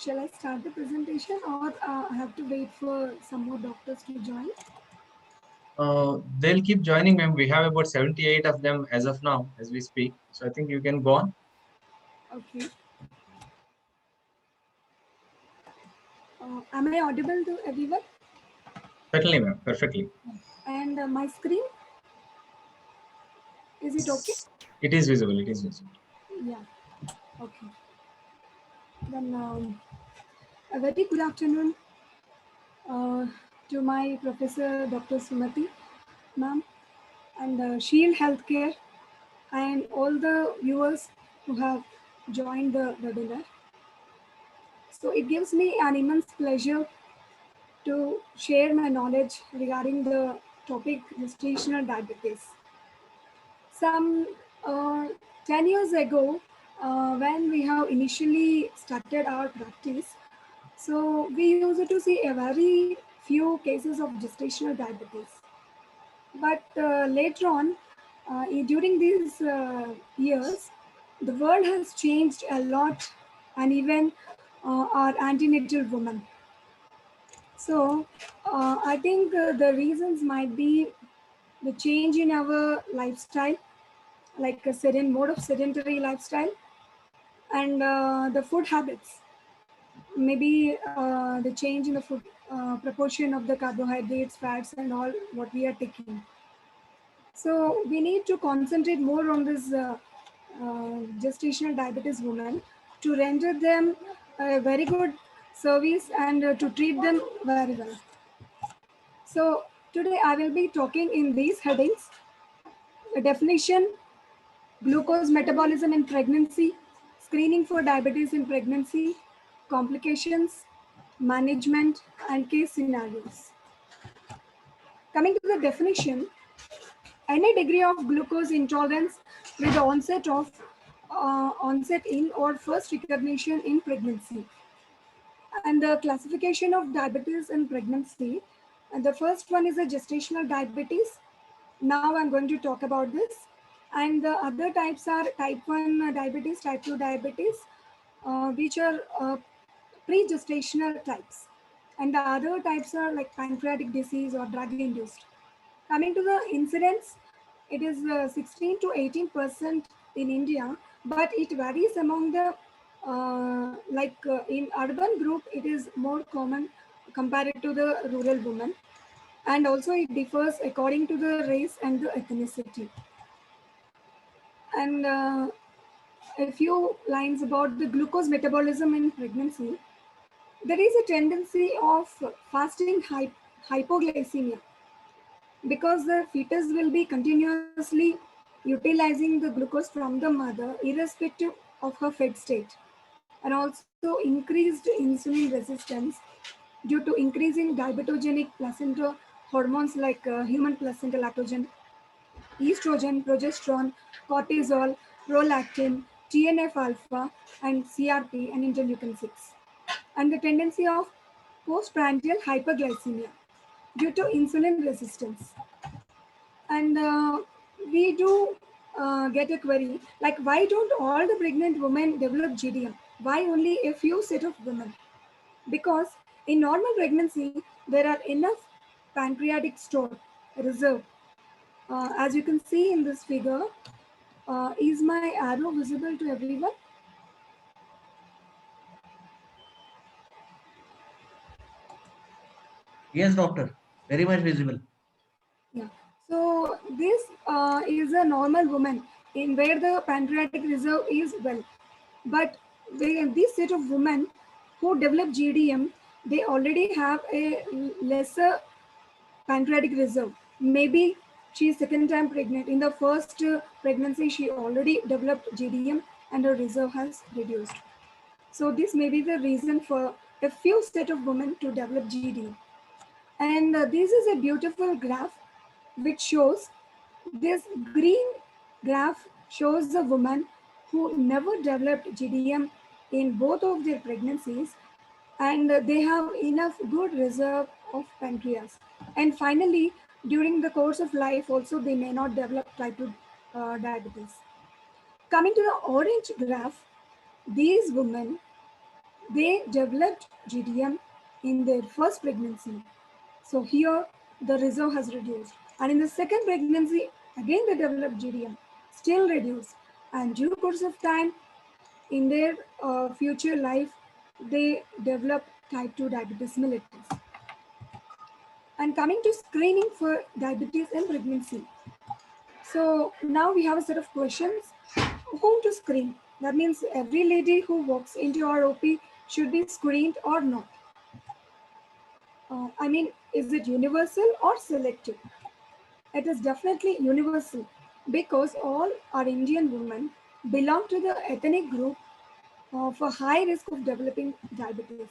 Shall I start the presentation or I have to wait for some more doctors to join? They'll keep joining, ma'am. We have about 78 of them as of now, as we speak. So I think you can go on. Okay. Am I audible to everyone? Certainly, ma'am. Perfectly. And my screen, is it okay? It is visible. It is visible. Yeah. Okay. Then a very good afternoon uh, to my professor, Dr. Sumati, ma'am, and Shield Healthcare, and all the viewers who have joined the webinar. So it gives me an immense pleasure to share my knowledge regarding the topic gestational diabetes. Some 10 years ago, when we have initially started our practice, so we used to see a very few cases of gestational diabetes. But later on, during these years, the world has changed a lot, and even our antenatal women. So I think the reasons might be the change in our lifestyle, like a certain mode of sedentary lifestyle, and the food habits. Maybe the change in the food proportion of the carbohydrates, fats, and all what we are taking. So we need to concentrate more on this gestational diabetes women to render them a very good service and to treat them very well. So today I will be talking in these headings: a definition, glucose metabolism in pregnancy, screening for diabetes in pregnancy, complications, management, and case scenarios. Coming to the definition, any degree of glucose intolerance with the onset in or first recognition in pregnancy. And the classification of diabetes in pregnancy. And the first one is a gestational diabetes. Now I'm going to talk about this. And the other types are type 1 diabetes, type 2 diabetes, which are pre-gestational types. And the other types are like pancreatic disease or drug-induced. Coming to the incidence, it is 16 to 18% in India, but it varies among the in urban group, it is more common compared to the rural women, and also it differs according to the race and the ethnicity. And a few lines about the glucose metabolism in pregnancy. There is a tendency of fasting hypoglycemia because the fetus will be continuously utilizing the glucose from the mother irrespective of her fed state, and also increased insulin resistance due to increasing diabetogenic placenta hormones like human placenta lactogen, estrogen, progesterone, cortisol, prolactin, TNF alpha, and CRP and interleukin 6, and the tendency of postprandial hyperglycemia due to insulin resistance. And we do get a query like, why don't all the pregnant women develop GDM? Why only a few set of women? Because in normal pregnancy, there are enough pancreatic store reserve. As you can see in this figure, is my arrow visible to everyone? Yes, doctor. Very much visible. Yeah. So this is a normal woman in where the pancreatic reserve is well, but this set of women who develop GDM, they already have a lesser pancreatic reserve. Maybe she is second time pregnant. In the first pregnancy, she already developed GDM and her reserve has reduced. So this may be the reason for a few set of women to develop GDM. And this is a beautiful graph which shows this green graph shows the woman who never developed GDM in both of their pregnancies, and they have enough good reserve of pancreas. And finally, during the course of life also they may not develop type 2 diabetes. Coming to the orange graph, these women they developed GDM in their first pregnancy. So here the reserve has reduced. And in the second pregnancy, again they developed GDM, still reduced. And due course of time, in their future life, they develop type 2 diabetes mellitus. And coming to screening for diabetes in pregnancy. So now we have a set of questions. Whom to screen? That means every lady who walks into our OP should be screened or not. I mean, is it universal or selective? It is definitely universal because all our Indian women belong to the ethnic group of a high risk of developing diabetes.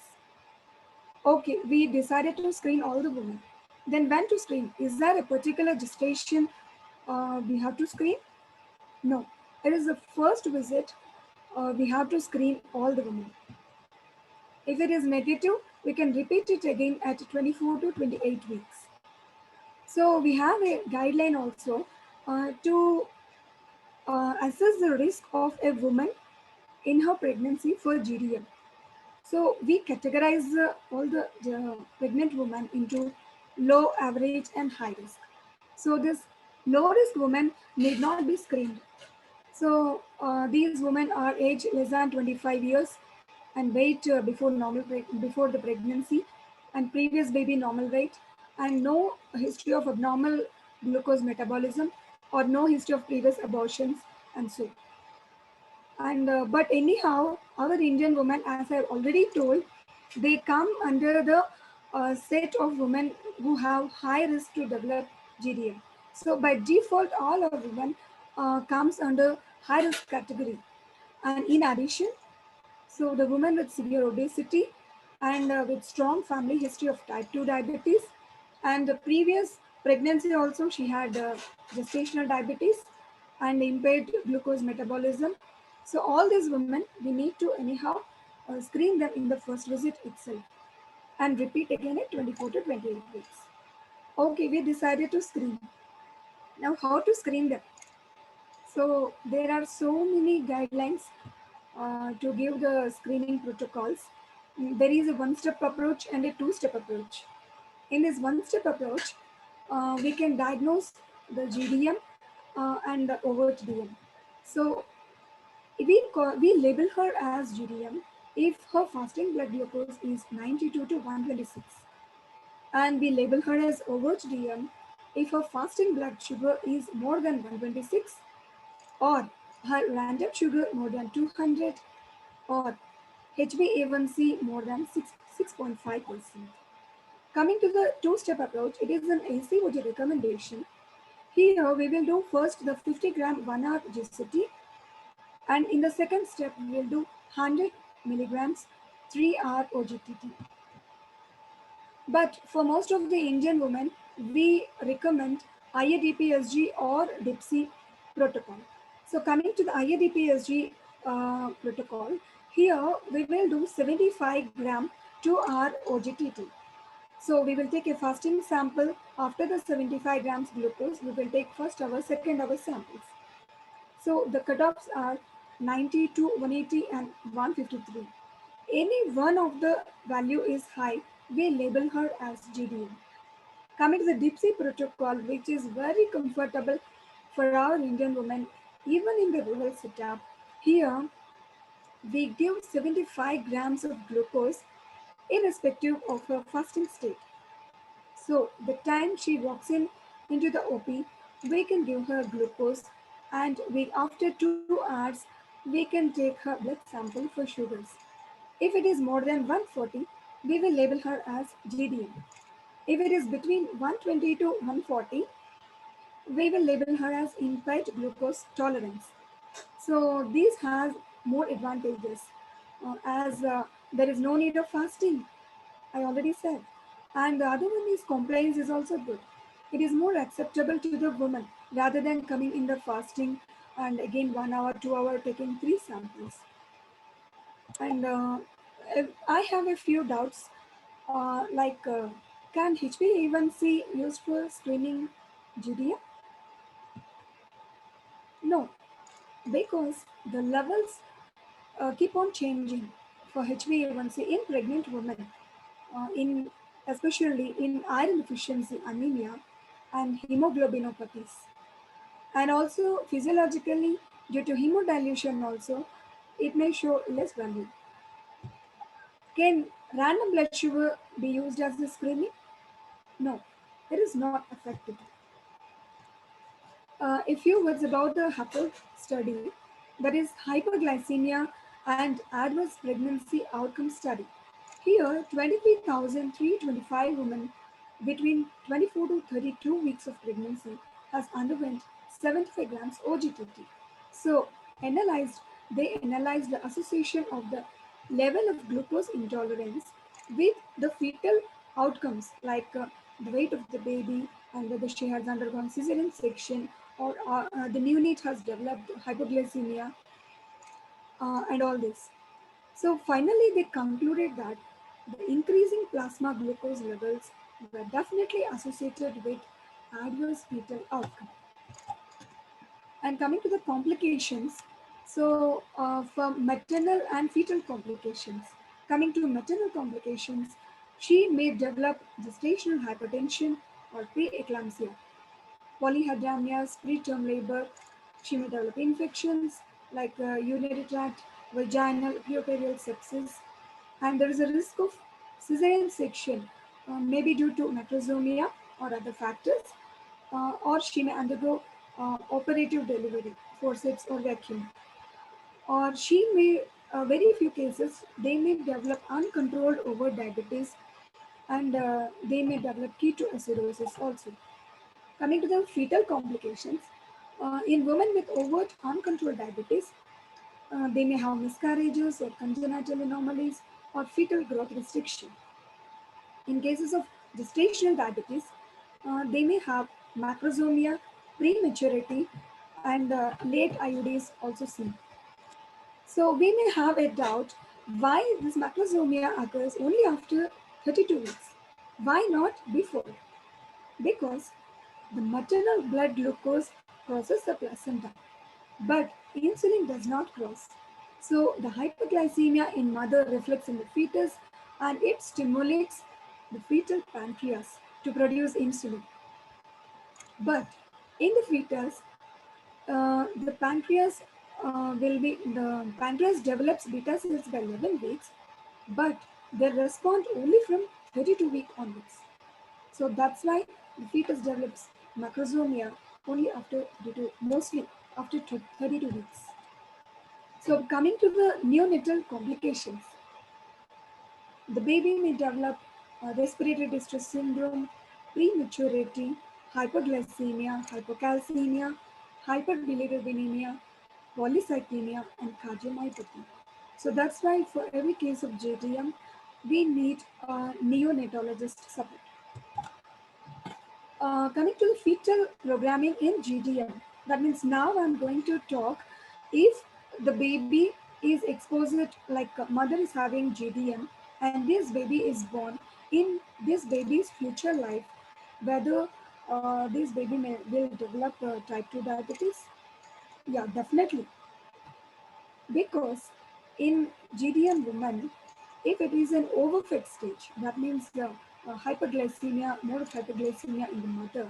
Okay, we decided to screen all the women. Then when to screen? Is there a particular gestation we have to screen? No. It is the first visit we have to screen all the women. If it is negative, we can repeat it again at 24 to 28 weeks. So we have a guideline also to assess the risk of a woman in her pregnancy for GDM. So we categorize all the pregnant women into low, average, and high risk. So this low risk women need not be screened. So these women are age less than 25 years and weight before the pregnancy, and previous baby normal weight, and no history of abnormal glucose metabolism or no history of previous abortions, and so. And but anyhow, our Indian women, as I've already told, they come under the set of women who have high risk to develop GDM. So by default, all our women comes under high risk category. And in addition, so the woman with severe obesity and with strong family history of type 2 diabetes, and the previous pregnancy also she had gestational diabetes and impaired glucose metabolism. So all these women, we need to anyhow screen them in the first visit itself and repeat again at 24 to 28 weeks. Okay, we decided to screen. Now how to screen them? So there are so many guidelines to give the screening protocols. There is a one-step approach and a two-step approach. In this one-step approach, we can diagnose the GDM and the overt DM. So we label her as GDM if her fasting blood glucose is 92 to 126. And we label her as overt DM if her fasting blood sugar is more than 126 or her random sugar more than 200 or HbA1c more than 6.5%. Coming to the two-step approach, it is an ACOG recommendation. Here we will do first the 50 gram 1 hour GCT, and in the second step we will do 100 milligrams 3-hour OGTT. But for most of the Indian women, we recommend IADPSG or DIPSI protocol. So coming to the IADPSG protocol, here we will do 75 gram 2-hour OGTT. So we will take a fasting sample. After the 75 grams glucose, we will take first hour, second hour samples. So the cutoffs are 90 to 180 and 153. Any one of the value is high, we label her as GDM. Coming to the DIPSI protocol, which is very comfortable for our Indian women, even in the rural setup. Here, we give 75 grams of glucose irrespective of her fasting state. So the time she walks into the OP, we can give her glucose, and after 2 hours, we can take her blood sample for sugars. If it is more than 140, we will label her as GDM. If it is between 120 to 140, we will label her as impaired glucose tolerance. So this has more advantages as there is no need of fasting, I already said. And the other one is compliance is also good. It is more acceptable to the woman rather than coming in the fasting and again 1 hour, 2 hour taking 3 samples. And I have a few doubts like can HbA1c used for screening GDM? No, because the levels keep on changing for HbA1c in pregnant women, in especially in iron deficiency anemia and hemoglobinopathies. And also physiologically, due to hemodilution also, it may show less value. Can random blood sugar be used as a screening? No, it is not effective. A few words about the HAPL study, that is hyperglycemia and adverse pregnancy outcome study. Here, 23,325 women between 24 to 32 weeks of pregnancy has underwent 75 grams OGTT. So, they analyzed the association of the level of glucose intolerance with the fetal outcomes like the weight of the baby and whether she has undergone cesarean section or the neonate has developed hypoglycemia and all this. So finally, they concluded that the increasing plasma glucose levels were definitely associated with adverse fetal outcome. And coming to the complications, so for maternal and fetal complications, coming to maternal complications, she may develop gestational hypertension or preeclampsia, polyhydramnios, preterm labor. She may develop infections like urinary tract, vaginal, puerperal sepsis, and there is a risk of cesarean section, maybe due to macrosomia or other factors, or she may undergo operative delivery, forceps or vacuum, or she may, very few cases, they may develop uncontrolled over diabetes and they may develop ketoacidosis also. Coming to the fetal complications, in women with overt uncontrolled diabetes, they may have miscarriages or congenital anomalies or fetal growth restriction. In cases of gestational diabetes, they may have macrosomia, prematurity, and late IUDs also seen. So we may have a doubt why this macrosomia occurs only after 32 weeks. Why not before? Because the maternal blood glucose crosses the placenta, but insulin does not cross. So the hyperglycemia in mother reflects in the fetus and it stimulates the fetal pancreas to produce insulin. But in the fetus, the pancreas develops beta cells by 11 weeks, but they respond only from 32-week onwards. So that's why the fetus develops macrosomia only after mostly after 32 weeks. So coming to the neonatal complications, the baby may develop respiratory distress syndrome, prematurity, hyperglycemia, hypocalcemia, hyperbilirubinemia, polycythemia, and cardiomyopathy. So that's why for every case of JDM, we need a neonatologist support. Coming to the fetal programming in GDM, that means now I'm going to talk if the baby is exposed, like mother is having GDM and this baby is born in this baby's future life, whether this baby will develop type 2 diabetes. Yeah, definitely. Because in GDM women, if it is an overfed stage, that means the hyperglycemia, more of hyperglycemia in the mother.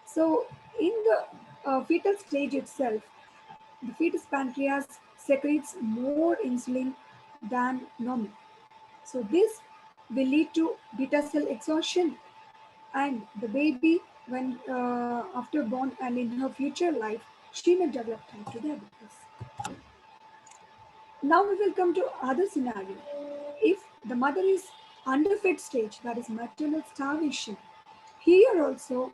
So in the fetal stage itself, the fetus pancreas secretes more insulin than normal. So this will lead to beta cell exhaustion, and the baby, when after born and in her future life, she may develop type 2 diabetes. Now we will come to other scenario. If the mother is underfed stage, that is maternal starvation, here also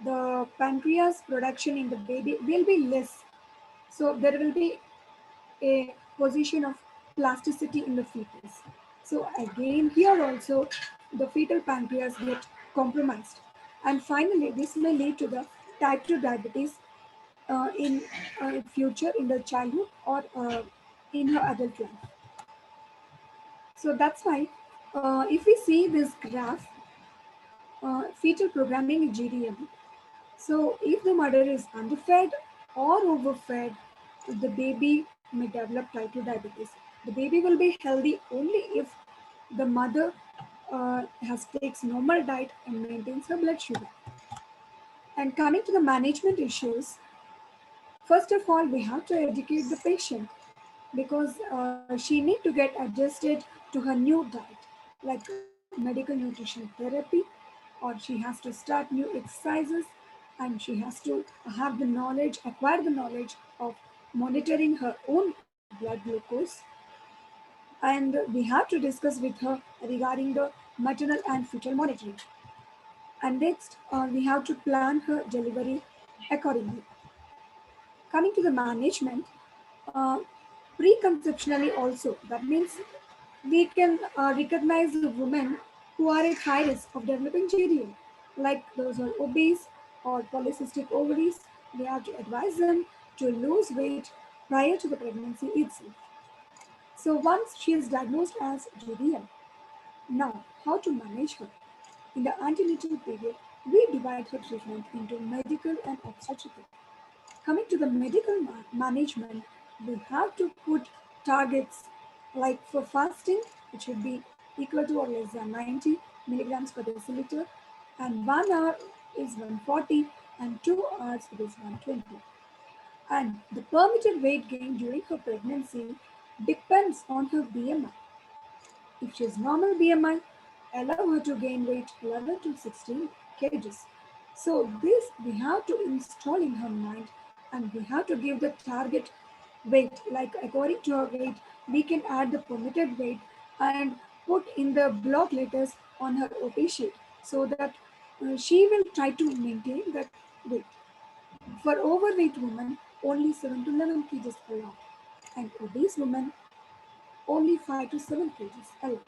the pancreas production in the baby will be less. So there will be a position of plasticity in the fetus. So again, here also the fetal pancreas get compromised. And finally, this may lead to the type 2 diabetes in future, in the childhood or in her adult life. So that's why if we see this graph, fetal programming in GDM. So if the mother is underfed or overfed, the baby may develop type 2 diabetes. The baby will be healthy only if the mother takes normal diet and maintains her blood sugar. And coming to the management issues, first of all, we have to educate the patient because she need to get adjusted to her new diet, like medical nutrition therapy, or she has to start new exercises, and she has to have the knowledge, acquire the knowledge of monitoring her own blood glucose. And we have to discuss with her regarding the maternal and fetal monitoring. And next, we have to plan her delivery accordingly. Coming to the management, uh, preconceptionally also, that means we can recognize the women who are at high risk of developing GDM, like those who are obese or polycystic ovaries. We have to advise them to lose weight prior to the pregnancy itself. So once she is diagnosed as GDM, now how to manage her? In the antenatal period, we divide her treatment into medical and obstetrical. Coming to the medical management, we have to put targets like for fasting, it should be equal to or less than 90 milligrams per deciliter, and 1 hour is 140, and 2 hours it is 120. And the permitted weight gain during her pregnancy depends on her BMI. If she has normal BMI, allow her to gain weight 11 to 16 kgs. So this we have to install in her mind, and we have to give the target weight. Like according to her weight, we can add the permitted weight and put in the block letters on her OP sheet so that she will try to maintain that weight. For overweight women, only 7 to 11 kgs allowed, and obese women, only 5 to 7 kgs allowed.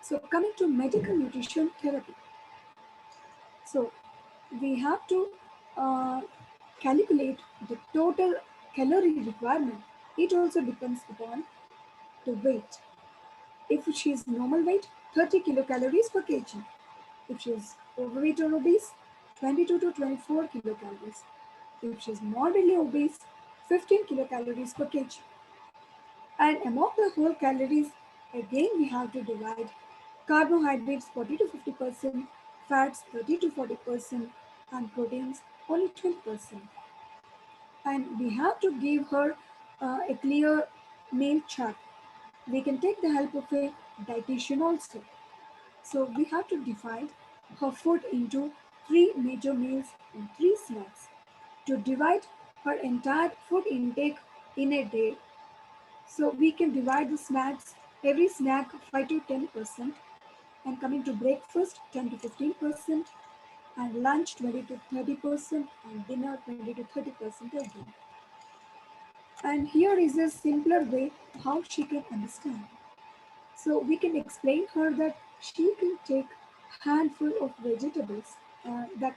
So coming to medical nutrition therapy. So we have to uh, calculate the total calorie requirement. It also depends upon the weight. If she is normal weight, 30 kilocalories per kg. If she is overweight or obese, 22 to 24 kilocalories. If she is moderately obese, 15 kilocalories per kg. And among the whole calories, again we have to divide carbohydrates 40 to 50%, fats 30 to 40%, and proteins only 20%. And we have to give her a clear meal chart. We can take the help of a dietitian also. So we have to divide her food into 3 major meals and 3 snacks. To divide her entire food intake in a day, so we can divide the snacks, every snack 5 to 10%, and coming to breakfast 10 to 15%, and lunch 20 to 30%, and dinner 20 to 30% again. And here is a simpler way how she can understand. So we can explain her that she can take handful of vegetables, that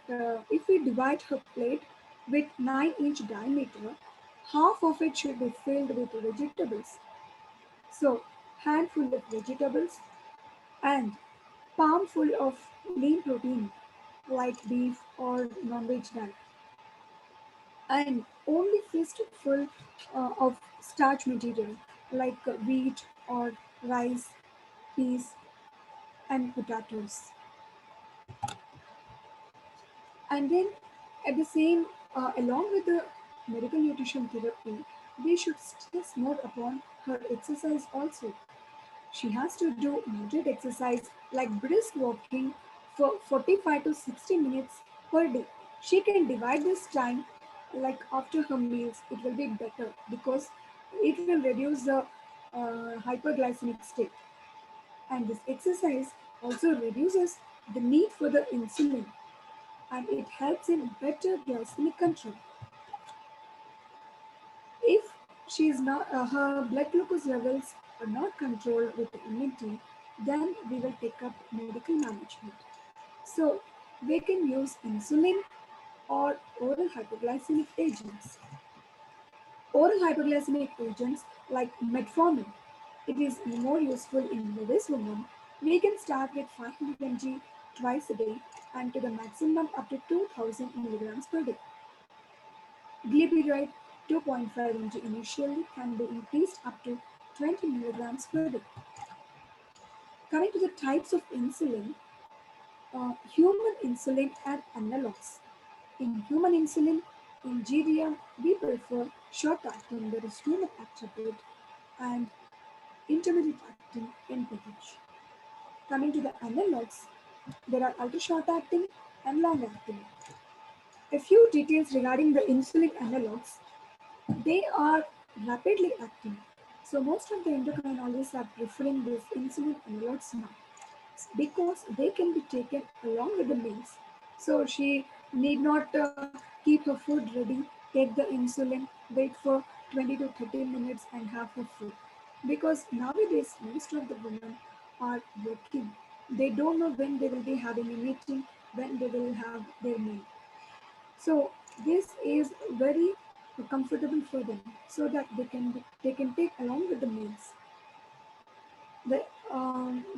if we divide her plate with 9-inch diameter, half of it should be filled with vegetables. So handful of vegetables and palm full of lean protein like beef or non-veg diet, and only fistful of starch material like wheat or rice, peas, and potatoes. And then at the same, along with the medical nutrition therapy, we should stress more upon her exercise also. She has to do moderate exercise like brisk walking for 45 to 60 minutes per day. She can divide this time like after her meals. It will be better because it will reduce the hyperglycemic state. And this exercise also reduces the need for the insulin, and it helps in better glycemic control. If she is not, her blood glucose levels are not controlled with immunity, then we will take up medical management. So we can use insulin or oral hypoglycemic agents. Oral hypoglycemic agents like metformin, it is more useful in obese women. We can start with 500 mg twice a day and to the maximum up to 2000 milligrams per day. Glyburide 2.5 mg initially can be increased up to 20 milligrams per day. Coming to the types of insulin, human insulin and analogs. In human insulin, in GDM, we prefer short-acting, that is 2 activate, and intermediate acting NPH. Coming to the analogs, there are ultra-short acting and long-acting. A few details regarding the insulin analogs. They are rapidly acting. So most of the endocrinologists are preferring these insulin analogs now because they can be taken along with the meals. So she need not keep her food ready, take the insulin, wait for 20 to 30 minutes and have her food. Because nowadays, most of the women are working. They don't know when they will be having a meeting, when they will have their meal. So this is very comfortable for them so that they can take along with the meals.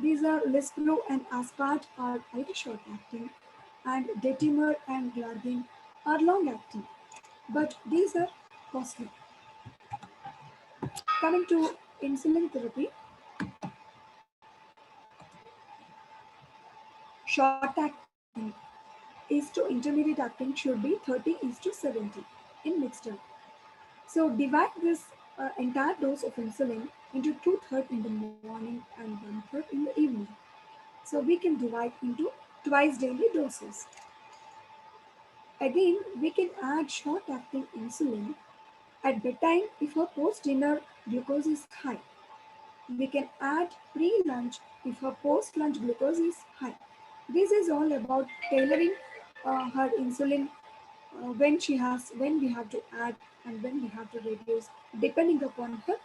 These are Lispro and Aspart are ultra short acting, and Detimer and Glargine are long acting, but these are costly. Coming to insulin therapy, short acting is to intermediate acting should be 30 is to 70 in mixed term. So divide this entire dose of insulin into 2/3 in the morning and 1/3 in the evening. So we can divide into twice daily doses. Again, we can add short-acting insulin at bedtime if her post-dinner glucose is high. We can add pre-lunch if her post-lunch glucose is high. This is all about tailoring her insulin when we have to add and when we have to reduce depending upon her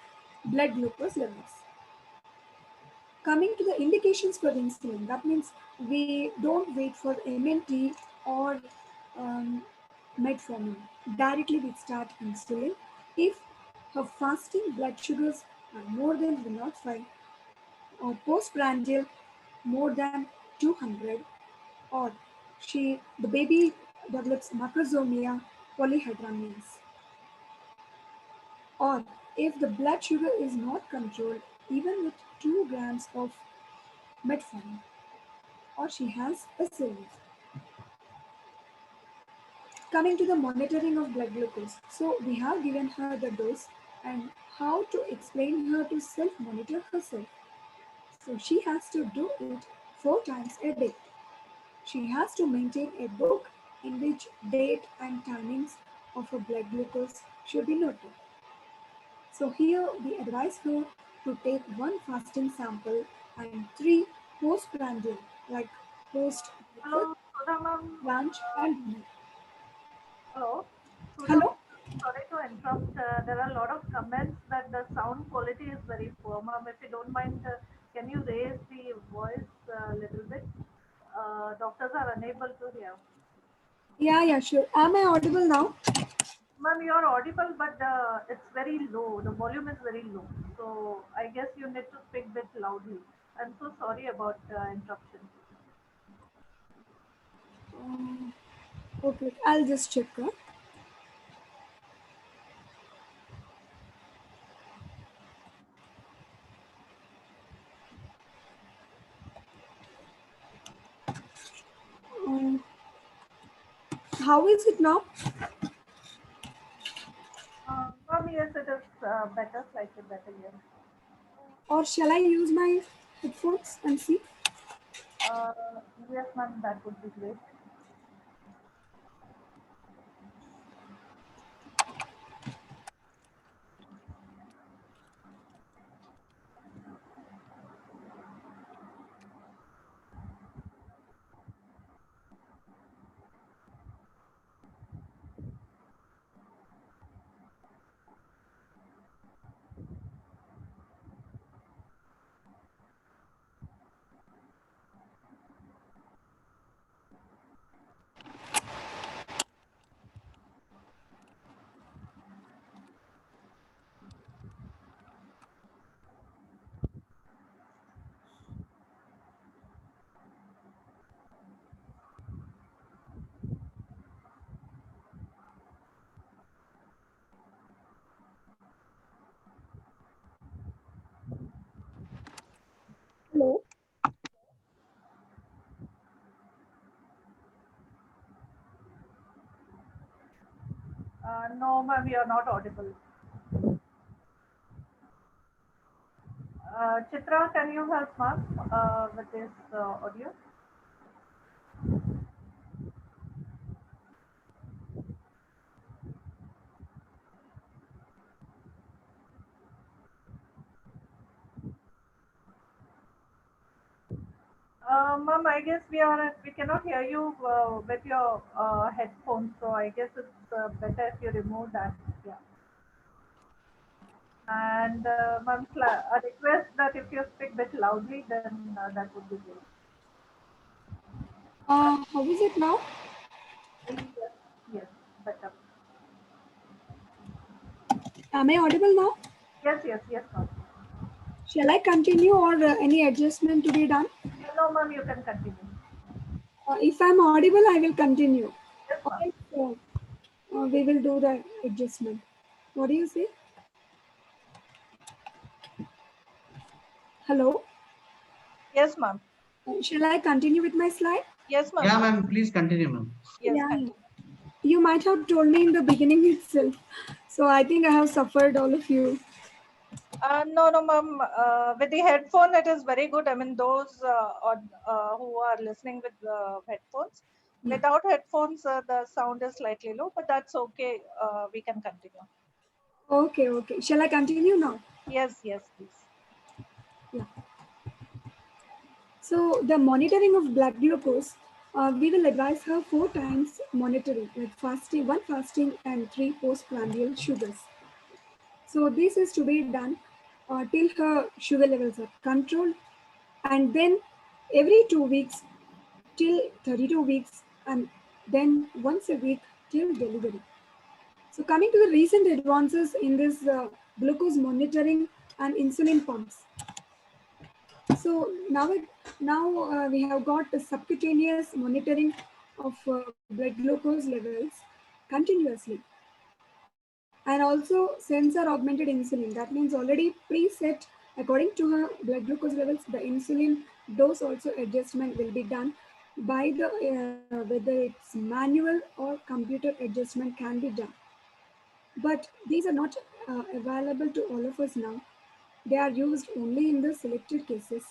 blood glucose levels. Coming to the indications for the insulin, that means we don't wait for MNT or um, metformin. Directly we start insulin if her fasting blood sugars are more than 105 or postprandial more than 200, or the baby develops macrosomia polyhydramnios, or if the blood sugar is not controlled even with 2 grams of metformin, or she has a series. Coming to the monitoring of blood glucose. So we have given her the dose and how to explain her to self-monitor herself. So she has to do it 4 times a day. She has to maintain a book in which date and timings of her blood glucose should be noted. So here we advise her to take 1 fasting sample and 3 postprandial, like post Hello, Sudha ma'am. lunch and dinner. Hello, Sudha Hello? ma'am. Sorry to interrupt. There are a lot of comments that the sound quality is very poor, ma'am. If you don't mind, can you raise the voice a little bit? Doctors are unable to hear. Yeah, sure. Am I audible now? Ma'am, you are audible, but it's very low. The volume is very low. So I guess you need to speak a bit loudly. I'm so sorry about interruption. Um, okay, I'll just check. Um, how is it now? Ma'am, yes, it is better, slightly better here. Or shall I use my headphones and see? Uh, yes, ma'am, that would be great. No, ma'am, you are not audible. Chitra, can you help ma'am with this audio? Ma'am, I guess we cannot hear you with your headphones, so I guess it's better if you remove that. Yeah. And ma'am, a request that if you speak a bit loudly, then that would be good. How is it now? Yes, yes, better. Am I audible now? Yes, yes, yes, ma'am. Shall I continue or any adjustment to be done? No, ma'am, you can continue. If I'm audible, I will continue. Yes, Or ma'am. else, we will do the adjustment. What do you say? Hello? Yes, ma'am. Shall I continue with my slide? Yes, ma'am. Yeah, ma'am. Please continue, ma'am. Yes, Yeah. continue. You might have told me in the beginning itself. So I think I have suffered all of you. No, no, ma'am. With the headphone, it is very good. I mean, those who are listening with headphones. Yeah. Without headphones, the sound is slightly low, but that's okay. We can continue. Okay, okay. Shall I continue now? Yes, yes, please. Yeah. So the monitoring of blood glucose, we will advise her 4 times monitoring, like fasting, 1 fasting and 3 postprandial sugars. So this is to be done till her sugar levels are controlled, and then every 2 weeks till 32 weeks, and then once a week till delivery. So coming to the recent advances in this glucose monitoring and insulin pumps. So now we have got the subcutaneous monitoring of blood glucose levels continuously, and also sensor augmented insulin. That means already preset according to her blood glucose levels. The insulin dose also adjustment will be done by the whether it's manual or computer adjustment can be done. But these are not available to all of us now. They are used only in the selected cases.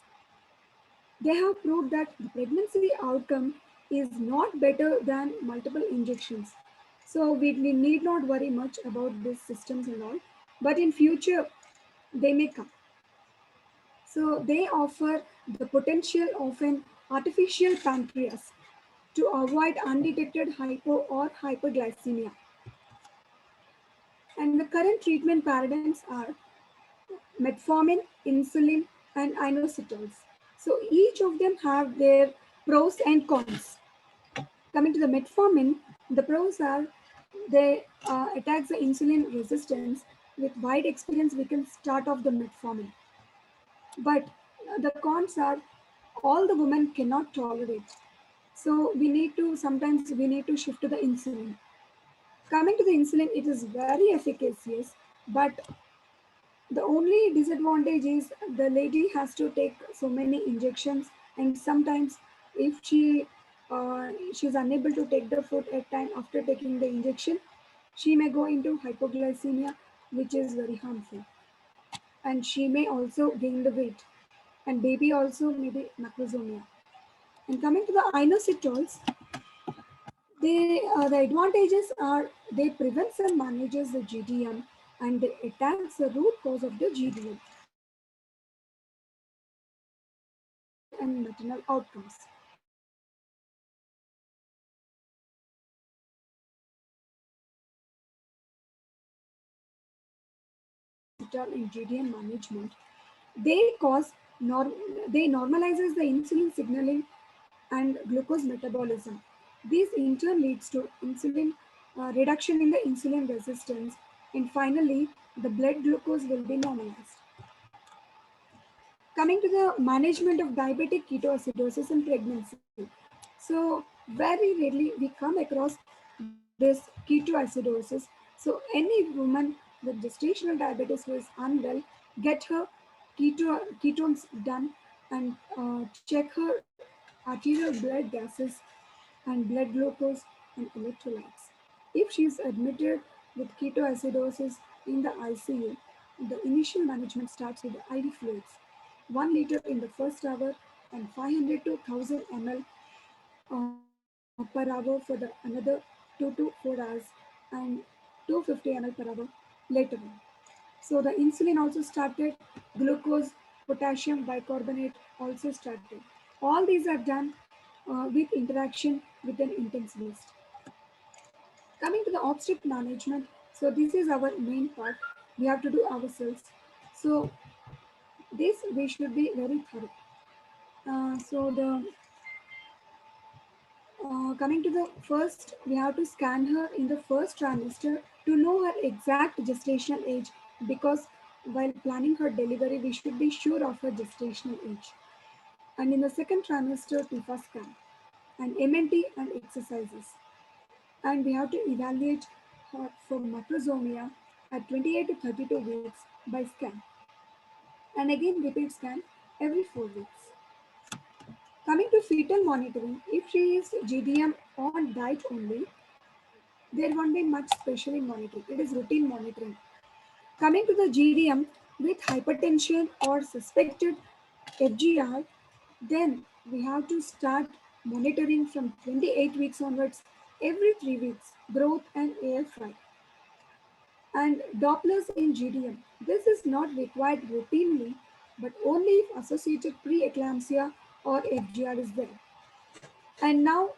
They have proved that the pregnancy outcome is not better than multiple injections. So we need not worry much about these systems and all. But in future, they may come. So they offer the potential of an artificial pancreas to avoid undetected hypo or hyperglycemia. And the current treatment paradigms are metformin, insulin, and inositols. So each of them have their pros and cons. Coming to the metformin, the pros are they attacks the insulin resistance. With wide experience, we can start off the metformin. But the cons are all the women cannot tolerate. So sometimes we need to shift to the insulin. Coming to the insulin, it is very efficacious, but the only disadvantage is the lady has to take so many injections, and sometimes if she's unable to take the food at time after taking the injection, she may go into hypoglycemia, which is very harmful, and she may also gain the weight, and baby also maybe macrosomia. And coming to the inositols, the advantages are they prevents and manages the GDM, and they attacks the root cause of the GDM and maternal outcomes. Ingredient management, they cause they normalizes the insulin signaling and glucose metabolism. This in turn leads to insulin reduction in the insulin resistance, and finally the blood glucose will be normalized. Coming to the management of diabetic ketoacidosis in pregnancy. So very rarely we come across this ketoacidosis. So any woman with gestational diabetes who is unwell, get her ketones done, and check her arterial blood gases and blood glucose and electrolytes. If she is admitted with ketoacidosis in the ICU. The initial management starts with the IV fluids, 1 liter in the first hour and 500 to 1000 ml per hour for the another 2 to 4 hours and 250 ml per hour later on. So the insulin also started, glucose, potassium bicarbonate also started. All these are done with interaction with an intensivist. Coming to the obstetric management, so this is our main part. We have to do ourselves. So this we should be very thorough. So the coming to the first, we have to scan her in the first trimester to know her exact gestational age, because while planning her delivery, we should be sure of her gestational age. And in the second trimester, TIFA scan and MNT and exercises. And we have to evaluate her for macrosomia at 28 to 32 weeks by scan. And again, repeat scan every 4 weeks. Coming to fetal monitoring, if she is GDM on diet only, there won't be much special in monitoring. It is routine monitoring. Coming to the GDM with hypertension or suspected FGR, then we have to start monitoring from 28 weeks onwards every 3 weeks, growth and AFI. And Dopplers in GDM. This is not required routinely, but only if associated preeclampsia or FGR is there. And now,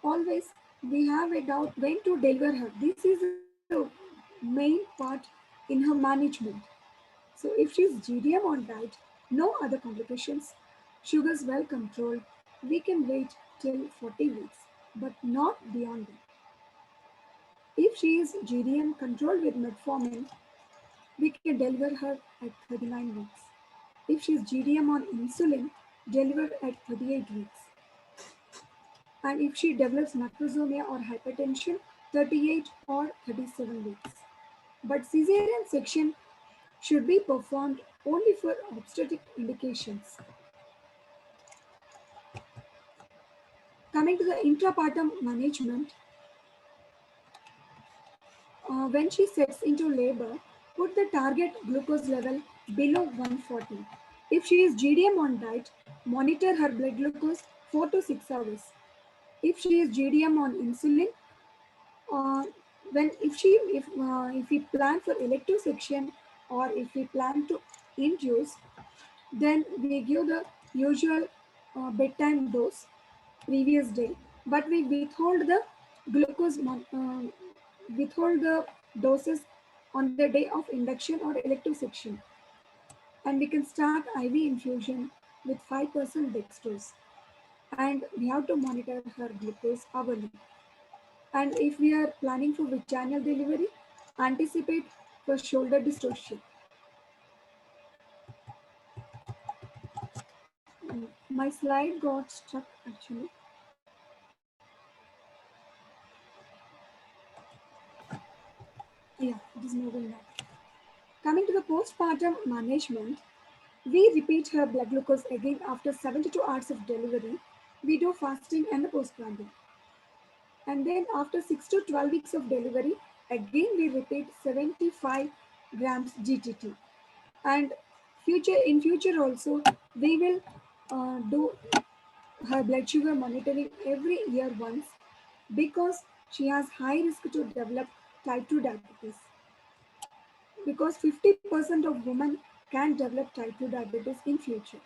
always we have a doubt when to deliver her. This is a main part in her management. So if she's GDM on diet, no other complications, sugars well controlled, we can wait till 40 weeks, but not beyond that. If she is GDM controlled with metformin, we can deliver her at 39 weeks. If she is GDM on insulin, deliver at 38 weeks. And if she develops macrosomia or hypertension, 38 or 37 weeks. But cesarean section should be performed only for obstetric indications. Coming to the intrapartum management, when she sets into labor, put the target glucose level below 140. If she is GDM on diet, monitor her blood glucose 4 to 6 hours. If she is GDM on insulin, uh, if we plan for elective section or if we plan to induce, then we give the usual bedtime dose previous day, but we withhold the glucose withhold the doses on the day of induction or elective section. And we can start IV infusion with 5% dextrose, and we have to monitor her glucose hourly. And if we are planning for vaginal delivery, anticipate for shoulder dystocia. My slide got stuck actually. Yeah, it is moving now. Coming to the postpartum management, we repeat her blood glucose again after 72 hours of delivery. We do fasting and the postprandial. And then after 6 to 12 weeks of delivery, again we repeat 75 grams GTT. And future also, we will do her blood sugar monitoring every year once, because she has high risk to develop type 2 diabetes. Because 50% of women can develop type 2 diabetes in future.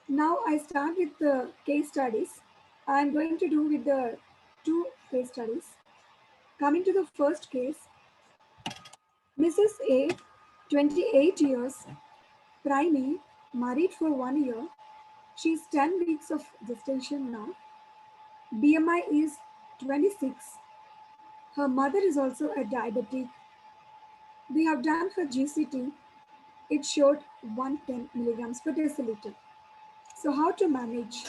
Now I start with the case studies. I'm going to do with the two case studies. Coming to the first case, Mrs. A, 28 years, primary, married for 1 year. She's 10 weeks of gestation now. BMI is 26. Her mother is also a diabetic. We have done her GCT. It showed 110 milligrams per deciliter. So how to manage?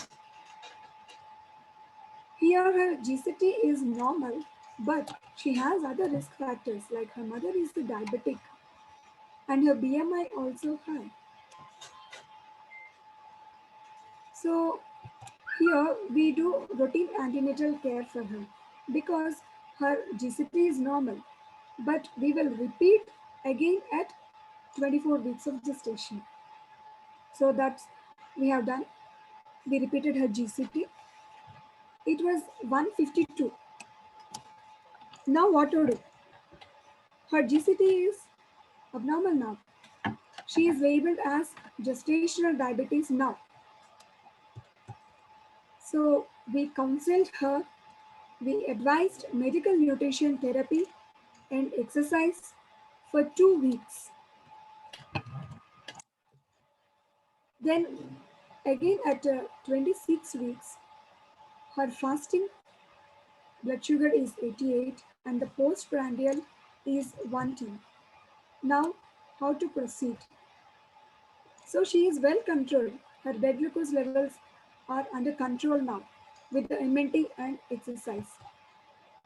Here her GCT is normal, but she has other risk factors like her mother is a diabetic and her BMI also high. So here we do routine antenatal care for her, because her GCT is normal, but we will repeat again at 24 weeks of gestation. So that's we have done. We repeated her GCT. It was 152. Now what to do? Her GCT is abnormal now. She is labeled as gestational diabetes now. So we counseled her, we advised medical nutrition therapy and exercise for 2 weeks. Then again at 26 weeks, her fasting blood sugar is 88 and the postprandial is 110. Now, how to proceed? So she is well controlled. Her blood glucose levels are under control now with the MNT and exercise.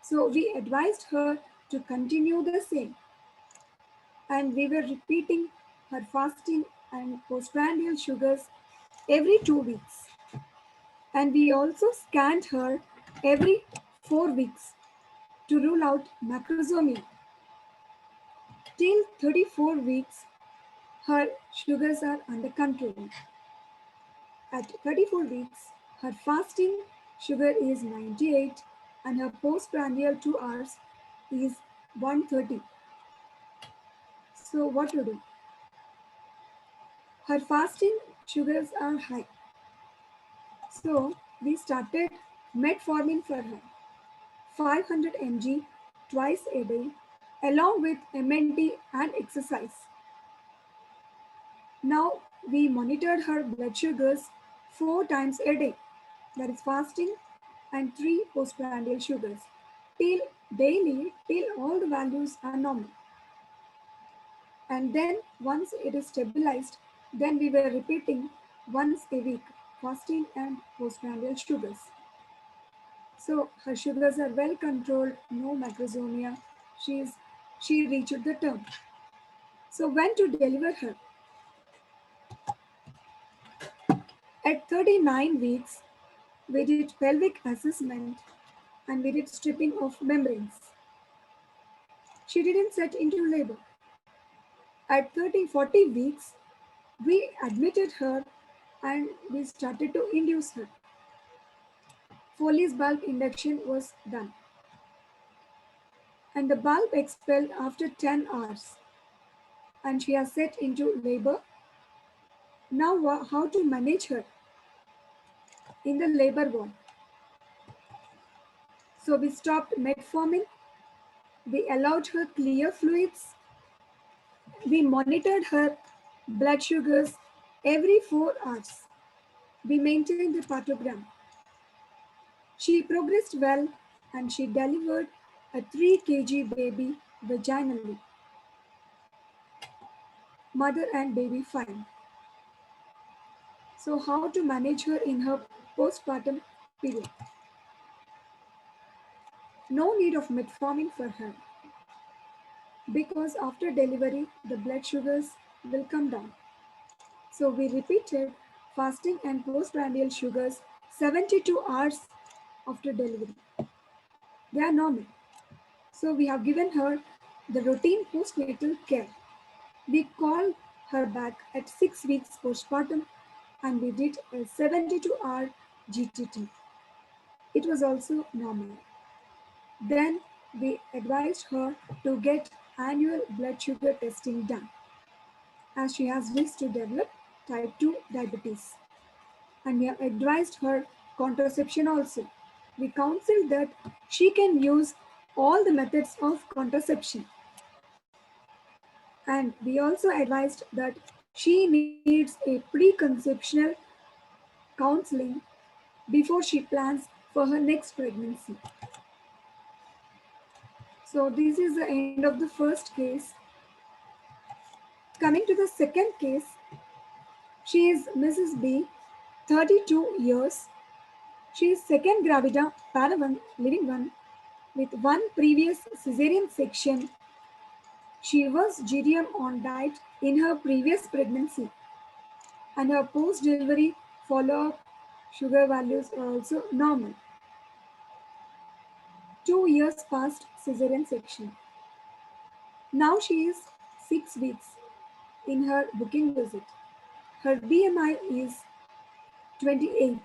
So we advised her to continue the same. And we were repeating her fasting and postprandial sugars every 2 weeks. And we also scanned her every 4 weeks to rule out macrosomia. Till 34 weeks, her sugars are under control. At 34 weeks, her fasting sugar is 98 and her postprandial 2 hours is 130. So what to do? Her fasting sugars are high. So we started metformin for her, 500 mg twice a day, along with MNT and exercise. Now we monitored her blood sugars 4 times a day, that is fasting, and 3 postprandial sugars, till daily, till all the values are normal. And then once it is stabilized, then we were repeating once a week, fasting and postprandial sugars. So her sugars are well controlled, no macrosomia. She reached the term. So when to deliver her? At 39 weeks, we did pelvic assessment and we did stripping of membranes. She didn't set into labor. At 40 weeks, we admitted her and we started to induce her. Foley's bulb induction was done. And the bulb expelled after 10 hours. And she has set into labor. Now how to manage her in the labor ward? So we stopped metformin. We allowed her clear fluids. We monitored her blood sugars every 4 hours. We maintained the partogram. She progressed well and she delivered a 3 kg baby vaginally. Mother and baby fine. So how to manage her in her postpartum period? No need of metformin for her because after delivery the blood sugars will come down. So we repeated fasting and postprandial sugars 72 hours after delivery. They are normal. So we have given her the routine postnatal care. We called her back at 6 weeks postpartum and we did a 72-hour GTT. It was also normal. Then we advised her to get annual blood sugar testing done as she has risk to develop type 2 diabetes. And we have advised her contraception also. We counseled that she can use all the methods of contraception. And we also advised that she needs a preconceptional counseling before she plans for her next pregnancy. So this is the end of the first case. Coming to the second case, she is Mrs. B, 32 years. She is second gravida, para one, living one, with one previous cesarean section. She was GDM on diet in her previous pregnancy, and her post-delivery follow-up sugar values are also normal. 2 years past cesarean section. Now she is 6 weeks in her booking visit. Her BMI is 28.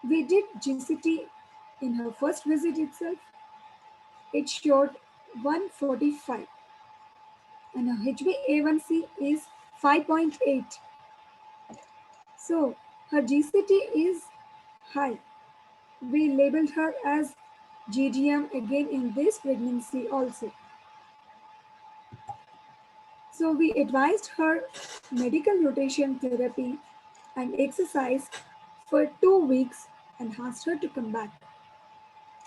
We did GCT in her first visit itself. It showed 145 and her HbA1c is 5.8. So her GCT is high. We labeled her as GDM again in this pregnancy also. So we advised her medical rotation therapy and exercise for 2 weeks and asked her to come back.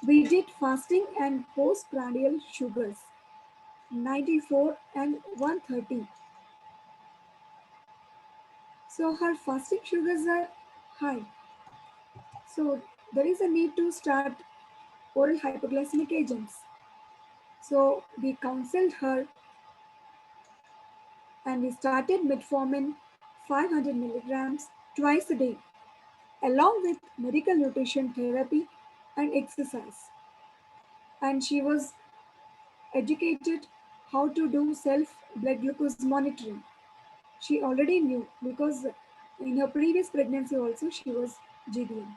We did fasting and postprandial sugars, 94 and 130. So her fasting sugars are high. So there is a need to start oral hypoglycemic agents. So we counseled her and we started metformin 500 milligrams twice a day, along with medical nutrition therapy and exercise. And she was educated how to do self blood glucose monitoring. She already knew because in her previous pregnancy also she was GDM.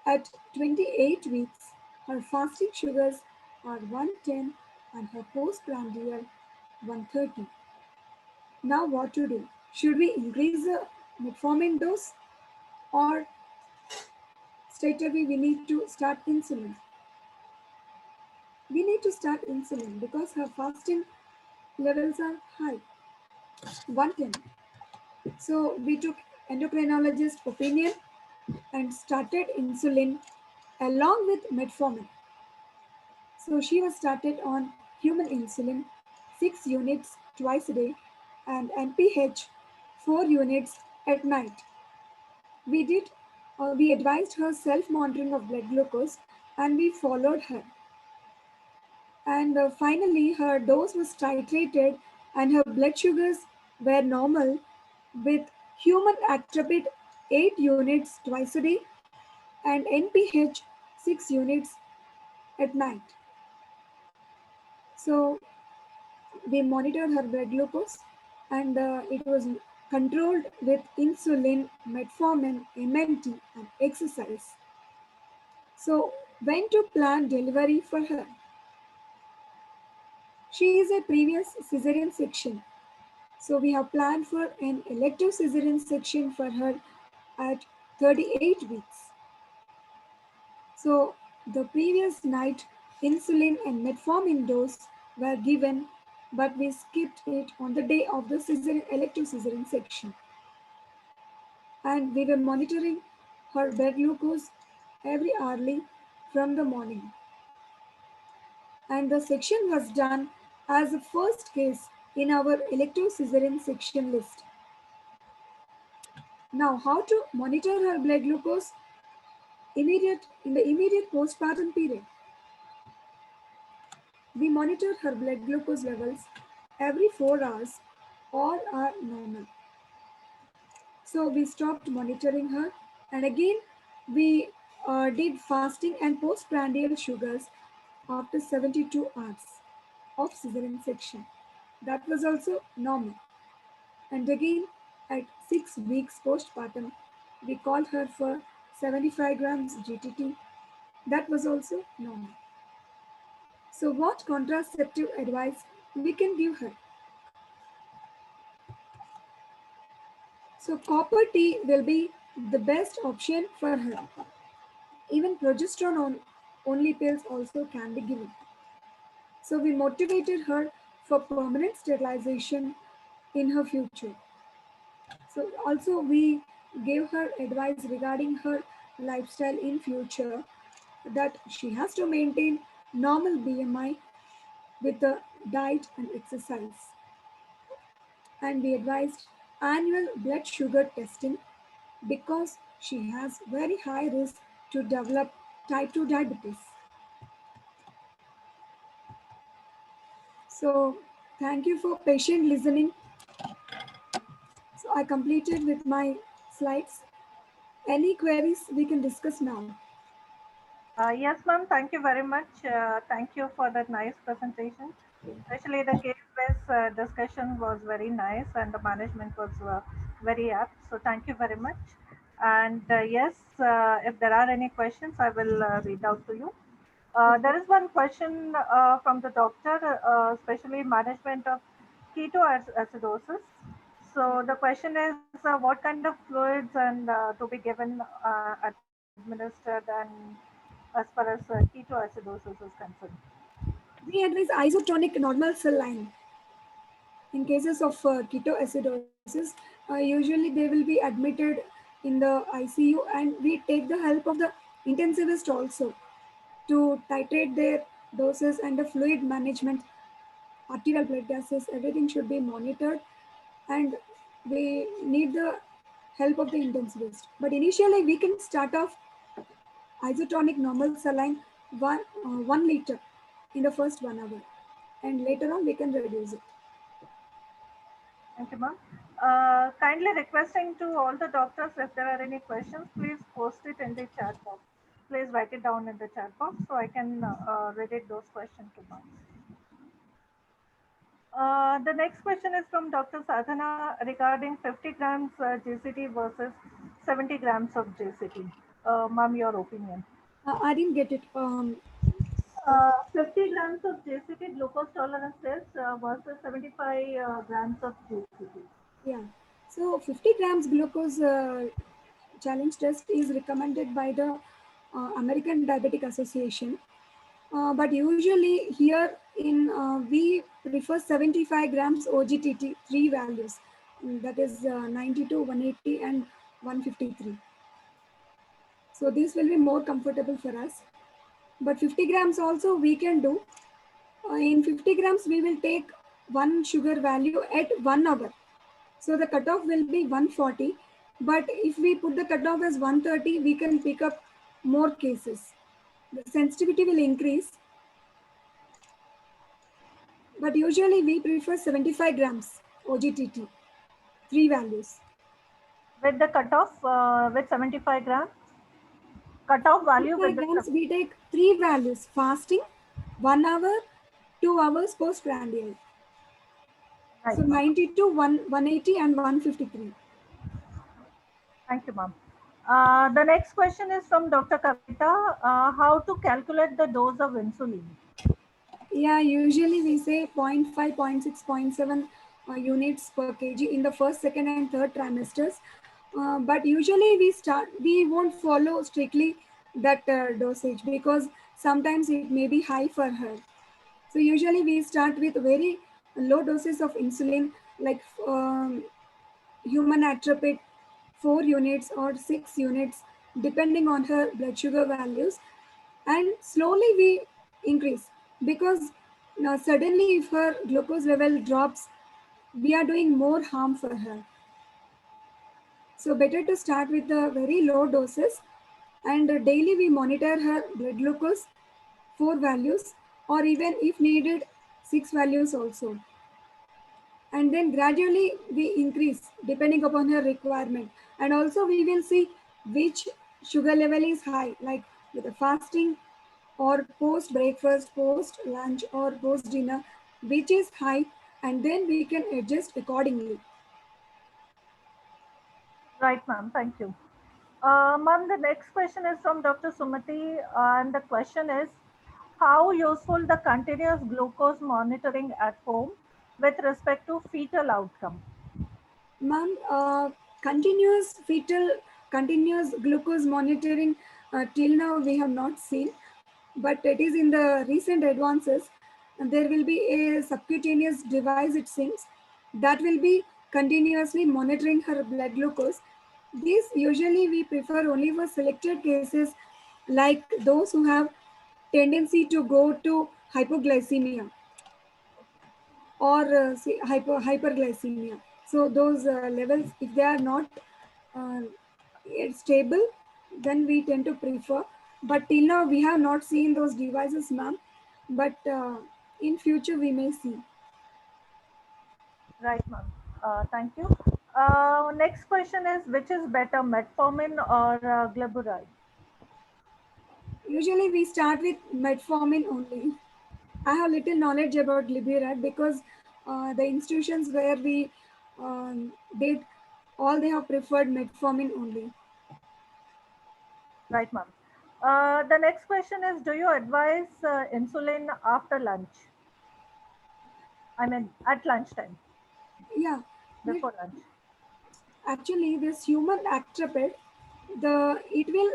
At 28 weeks, her fasting sugars are 110 and her postprandial 130. Now what to do? Should we increase the metformin dose or straight away we need to start insulin? We need to start insulin because her fasting levels are high, 110. So we took endocrinologist opinion and started insulin along with metformin. So she was started on human insulin 6 units twice a day and NPH 4 units at night. We advised her self-monitoring of blood glucose and we followed her. And finally, her dose was titrated and her blood sugars were normal with human actrapid 8 units twice a day and NPH 6 units at night. So we monitored her blood glucose and it was controlled with insulin, metformin, MNT and exercise. So when to plan delivery for her? She is a previous cesarean section. So we have planned for an elective cesarean section for her at 38 weeks. So the previous night insulin and metformin dose were given, but we skipped it on the day of the elective cesarean section. And we were monitoring her blood glucose every hourly from the morning. And the section was done as the first case in our elective cesarean section list. Now, how to monitor her blood glucose in the immediate postpartum period? We monitor her blood glucose levels every 4 hours. All are normal. So we stopped monitoring her, and again we did fasting and postprandial sugars after 72 hours of cesarean section. That was also normal. And again, at 6 weeks postpartum, we called her for 75 grams GTT. That was also normal. So, what contraceptive advice we can give her? So, copper T will be the best option for her. Even progesterone only pills also can be given. So, we motivated her for permanent sterilization in her future. So also we gave her advice regarding her lifestyle in future that she has to maintain normal BMI with the diet and exercise. And we advised annual blood sugar testing because she has very high risk to develop type 2 diabetes. So thank you for patient listening. So I completed with my slides. Any queries we can discuss now? Yes, ma'am. Thank you very much. Thank you for that nice presentation. Especially the case-based discussion was very nice, and the management was very apt. So thank you very much. And yes, if there are any questions, I will read out to you. There is one question from the doctor, especially management of ketoacidosis. So the question is, what kind of fluids and to be given administered and as far as ketoacidosis is concerned? We advise isotonic normal saline. In cases of ketoacidosis, usually they will be admitted in the ICU, and we take the help of the intensivist also to titrate their doses and the fluid management, arterial blood gases, everything should be monitored, and we need the help of the intensivist. But initially, we can start off isotonic normal saline 1 liter in the first 1 hour, and later on we can reduce it. Thank you, ma'am. Kindly requesting to all the doctors, if there are any questions, please post it in the chat box. Please write it down in the chat box so I can read it those questions to ma'am. The next question is from Dr. Sadhana regarding 50 grams GCT versus 70 grams of GCT. Ma'am, your opinion. I didn't get it. 50 grams of GCT glucose tolerance test versus 75 grams of GCT. Yeah. So 50 grams glucose challenge test is recommended by the American Diabetic Association. But usually here in we prefer 75 grams OGTT, three values. That is 92, 180 and 153. So this will be more comfortable for us. But 50 grams also we can do. In 50 grams, we will take one sugar value at 1 hour. So the cutoff will be 140. But if we put the cutoff as 130, we can pick up more cases. The sensitivity will increase. But usually we prefer 75 grams OGTT, three values. With the cutoff, with 75 grams? Cutoff value with 75 the grams, we take three values: fasting, 1 hour, 2 hours postprandial. Right, So ma'am. 92, 180 and 153. Thank you, ma'am. The next question is from Dr. Kavita. How to calculate the dose of insulin? Yeah, usually we say zero point 0.5, zero point 0.6, zero point 0.7 units per kg in the first, second, and third trimesters. But usually we won't follow strictly that dosage because sometimes it may be high for her. So usually we start with very low doses of insulin, like human atropine, 4 units or 6 units, depending on her blood sugar values, and slowly we increase because now suddenly if her glucose level drops, we are doing more harm for her. So better to start with the very low doses, and daily we monitor her blood glucose, 4 values, or even if needed 6 values also, and then gradually we increase depending upon her requirement. And also we will see which sugar level is high, like with the fasting or post breakfast, post lunch, or post dinner, which is high, and then we can adjust accordingly. Right, ma'am. Thank you. Ma'am, the next question is from Dr. Sumati, and the question is, how useful the continuous glucose monitoring at home with respect to fetal outcome? Ma'am, continuous glucose monitoring till now we have not seen, but it is in the recent advances. There will be a subcutaneous device, it seems, that will be continuously monitoring her blood glucose. This usually we prefer only for selected cases, like those who have tendency to go to hypoglycemia or hyperglycemia. So those levels, if they are not uh, stable, then we tend to prefer. But till now, we have not seen those devices, ma'am. But in future, we may see. Right, ma'am. Thank you. Next question is, which is better, metformin or glyburide? Usually we start with metformin only. I have little knowledge about Liberat because the institutions where we did, all they have preferred metformin only. Right, ma'am. The next question is, do you advise insulin after lunch? I mean, at lunchtime, Yeah, it, before lunch. actually this human actrapid, it will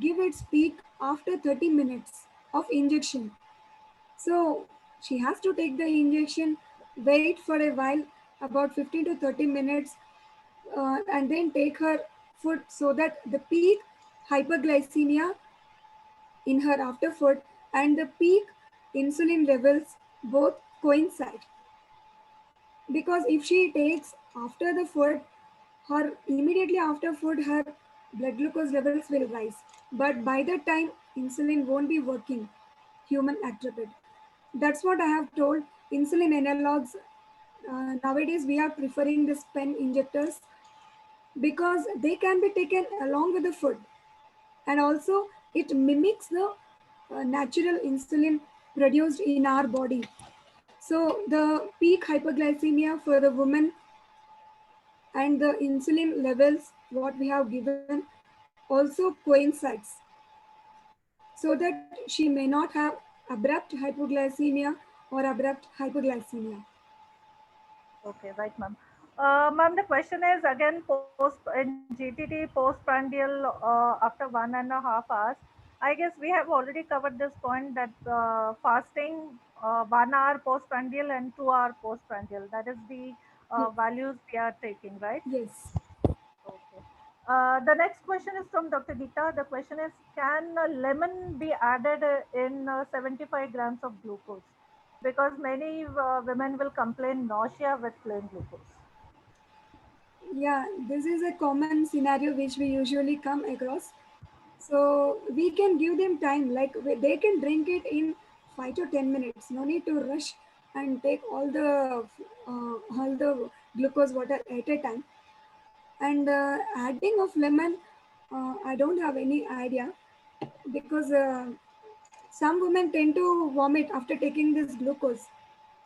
give its peak after 30 minutes of injection. So she has to take the injection, wait for a while, about 15 to 30 minutes, and then take her food so that the peak hyperglycemia in her after food and the peak insulin levels both coincide. Because if she takes after the food, her immediately after food, her blood glucose levels will rise. But by the time insulin won't be working, human actrapid. That's what I have told. Insulin analogs, nowadays we are preferring this pen injectors because they can be taken along with the food, and also it mimics the natural insulin produced in our body. So the peak hyperglycemia for the woman and the insulin levels what we have given also coincides, so that she may not have abrupt hypoglycemia or abrupt hyperglycemia. Okay, right, ma'am. Ma'am, the question is again post in GTT postprandial after 1.5 hours. I guess we have already covered this point that fasting 1 hour postprandial and 2 hour postprandial. That is the Yes. values we are taking, right? Yes. Okay. The next question is from Dr. Geeta. The question is, can lemon be added in 75 grams of glucose? Because many women will complain nausea with plain glucose. Yeah, this is a common scenario which we usually come across. So we can give them time, like they can drink it in 5 to 10 minutes. No need to rush and take all the glucose water at a time. And adding of lemon, I don't have any idea because some women tend to vomit after taking this glucose.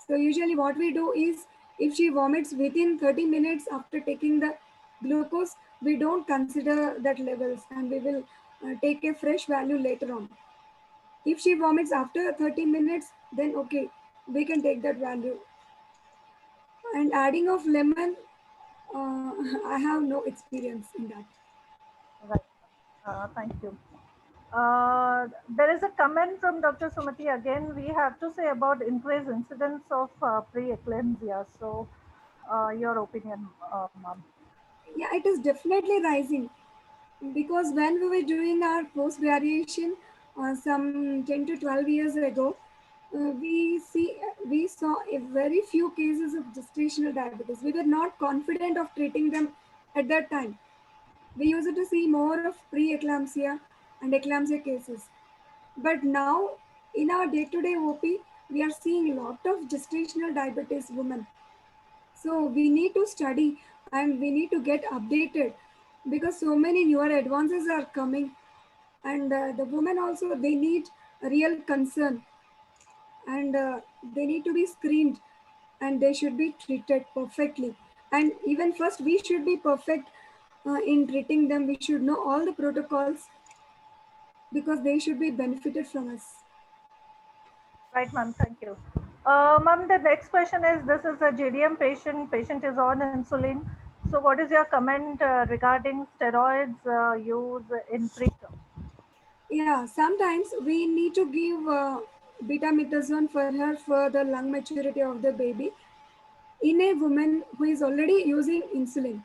So usually what we do is if she vomits within 30 minutes after taking the glucose, we don't consider that levels and we will take a fresh value later on. If she vomits after 30 minutes, then okay, we can take that value. And adding of lemon, I have no experience in that. Right. Thank you. There is a comment from Dr. Sumati again. We have to say about increased incidence of preeclampsia. So, your opinion, ma'am. Yeah, it is definitely rising because when we were doing our post variation some 10 to 12 years ago, we saw a very few cases of gestational diabetes. We were not confident of treating them at that time. We used to see more of pre-eclampsia and eclampsia cases. But now, in our day-to-day OP, we are seeing a lot of gestational diabetes women. So we need to study and we need to get updated because so many newer advances are coming, and the women also they need a real concern, and they need to be screened and they should be treated perfectly. And even first we should be perfect in treating them. We should know all the protocols because they should be benefited from us. Right, ma'am. Thank you. Ma'am, the next question is, this is a JDM patient. Patient is on insulin. So what is your comment regarding steroids use in preterm? Yeah, sometimes we need to give betamethasone for her for the lung maturity of the baby in a woman who is already using insulin.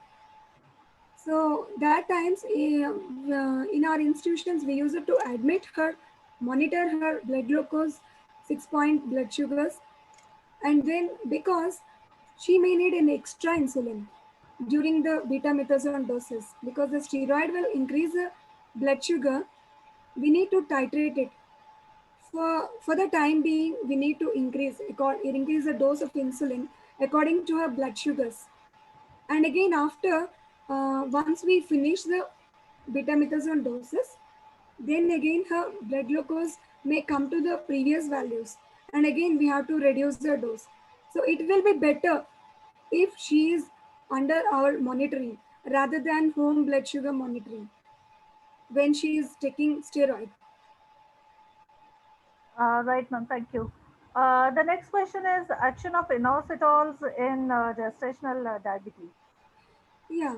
So that times in our institutions we use it to admit her, monitor her blood glucose, 6 point blood sugars, and then because she may need an extra insulin during the betamethasone doses because the steroid will increase the blood sugar. We need to titrate it. For the time being, we need to increase the dose of insulin according to her blood sugars. And again, after once we finish the betamethasone doses, then again her blood glucose may come to the previous values, and again we have to reduce the dose. So it will be better if she is under our monitoring rather than home blood sugar monitoring when she is taking steroid. Right, ma'am. Thank you. The next question is action of inositols in gestational diabetes. Yeah,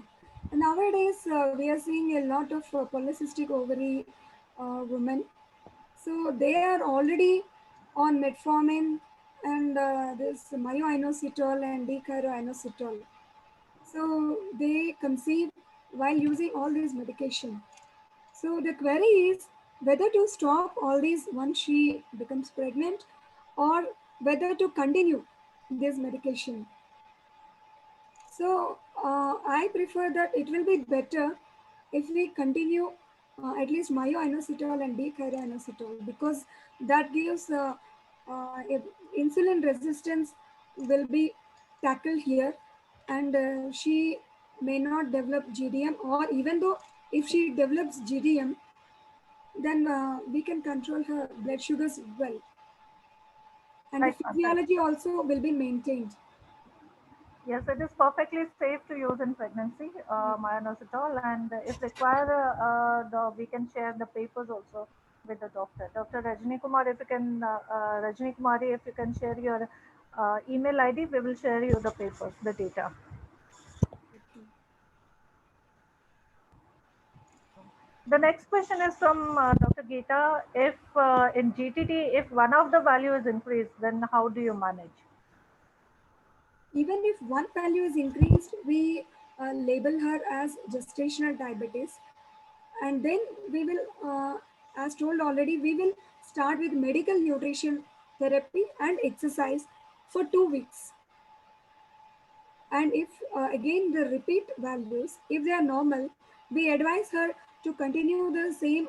nowadays we are seeing a lot of polycystic ovary women. So they are already on metformin and this myoinositol and dechloroinositol. So they conceive while using all these medication. So the query is whether to stop all these once she becomes pregnant or whether to continue this medication. So I prefer that it will be better if we continue at least myoinositol and dechloroinositol because that gives insulin resistance will be tackled here, and she may not develop GDM, or even though if she develops GDM, then we can control her blood sugars well, and the Right, ma'am. Thank physiology also will be maintained. Yes, it is perfectly safe to use in pregnancy, myoinositol, and if required, we can share the papers also with the doctor. Dr. Rajni Kumar, if you can, Rajni Kumari, if you can share your email ID, we will share you the papers, the data. The next question is from Dr. Geeta. If in GTT, if one of the value is increased, then how do you manage? Even if one value is increased, we label her as gestational diabetes. And then we will, as told already, we will start with medical nutrition therapy and exercise for 2 weeks. And if again the repeat values, if they are normal, we advise her to continue the same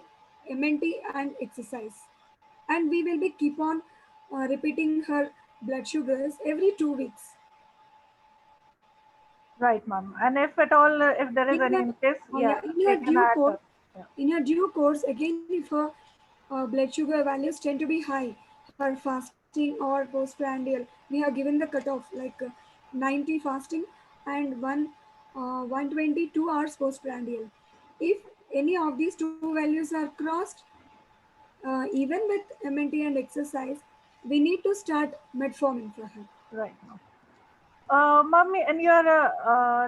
MNT and exercise. And we will be keep on repeating her blood sugars every 2 weeks. Right, ma'am. And if at all, if there is In any her, in case, yeah, in we her can due add. course, Yeah. again, if her blood sugar values tend to be high, her fasting or postprandial, we have given the cutoff like 90 fasting and 122 hours postprandial. If any of these two values are crossed, even with MNT and exercise, we need to start metformin for her. Right, ma'am. Ma'am, and your